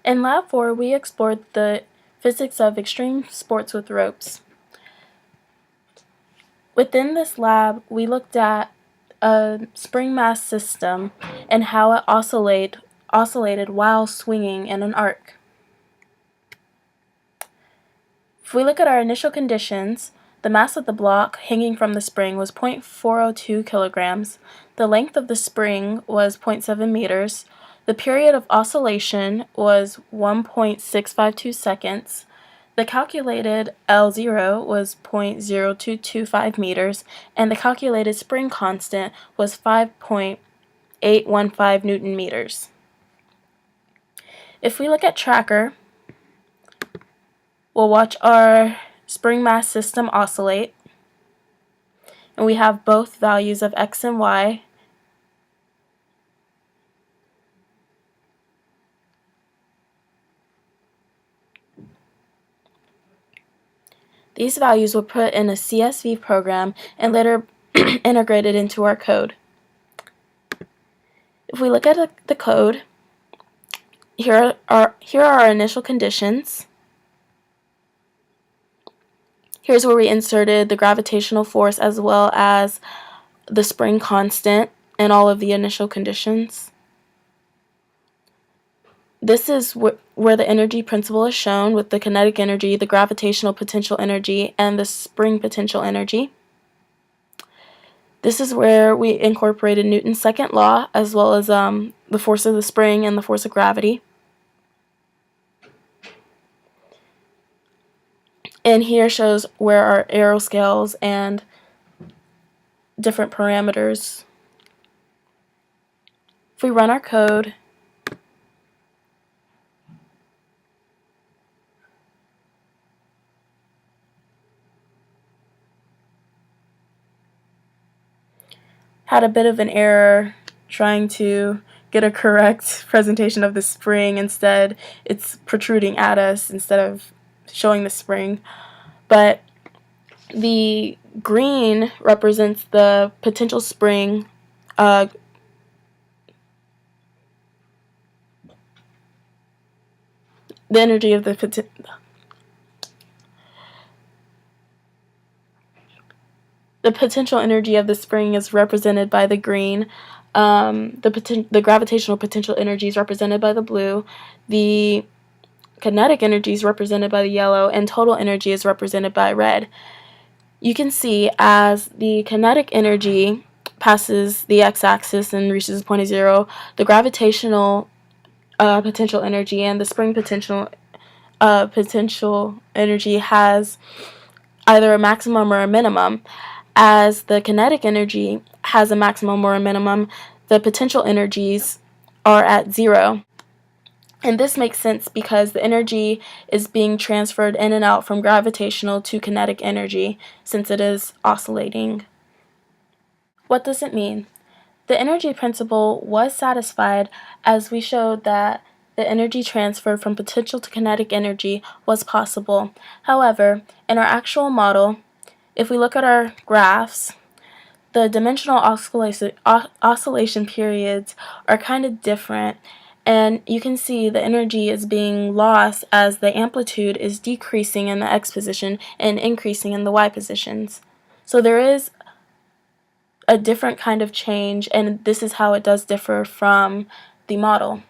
In Lab 4, we explored the physics of extreme sports with ropes. Within this lab, we looked at a spring mass system and how it oscillated while swinging in an arc. If we look at our initial conditions, the mass of the block hanging from the spring was 0.402 kilograms, the length of the spring was 0.7 meters, the period of oscillation was 1.652 seconds, the calculated L0 was 0.0225 meters, and the calculated spring constant was 5.815 Newton meters. If we look at tracker, we'll watch our spring mass system oscillate, and we have both values of x and y. These values were put in a CSV program and later integrated into our code. If we look at the code, here are our initial conditions. Here's where we inserted the gravitational force as well as the spring constant and all of the initial conditions. This is where the energy principle is shown with the kinetic energy, the gravitational potential energy, and the spring potential energy. This is where we incorporated Newton's second law as well as the force of the spring and the force of gravity. And here shows where our aeroscales and different parameters. If we run our code, had a bit of an error trying to get a correct presentation of the spring. Instead, it's protruding at us instead of showing the spring. But the green represents the potential spring, the energy of the potential energy of the spring is represented by the green. The gravitational potential energy is represented by the blue. The kinetic energy is represented by the yellow, and total energy is represented by red. You can see as the kinetic energy passes the x-axis and reaches the point of zero, the gravitational potential energy and the spring potential energy has either a maximum or a minimum. As the kinetic energy has a maximum or a minimum, the potential energies are at zero. And this makes sense because the energy is being transferred in and out from gravitational to kinetic energy since it is oscillating. What does it mean? The energy principle was satisfied as we showed that the energy transfer from potential to kinetic energy was possible. However, in our actual model, if we look at our graphs, the dimensional oscillation periods are kind of different, and you can see the energy is being lost as the amplitude is decreasing in the x position and increasing in the y positions. So there is a different kind of change, and this is how it does differ from the model.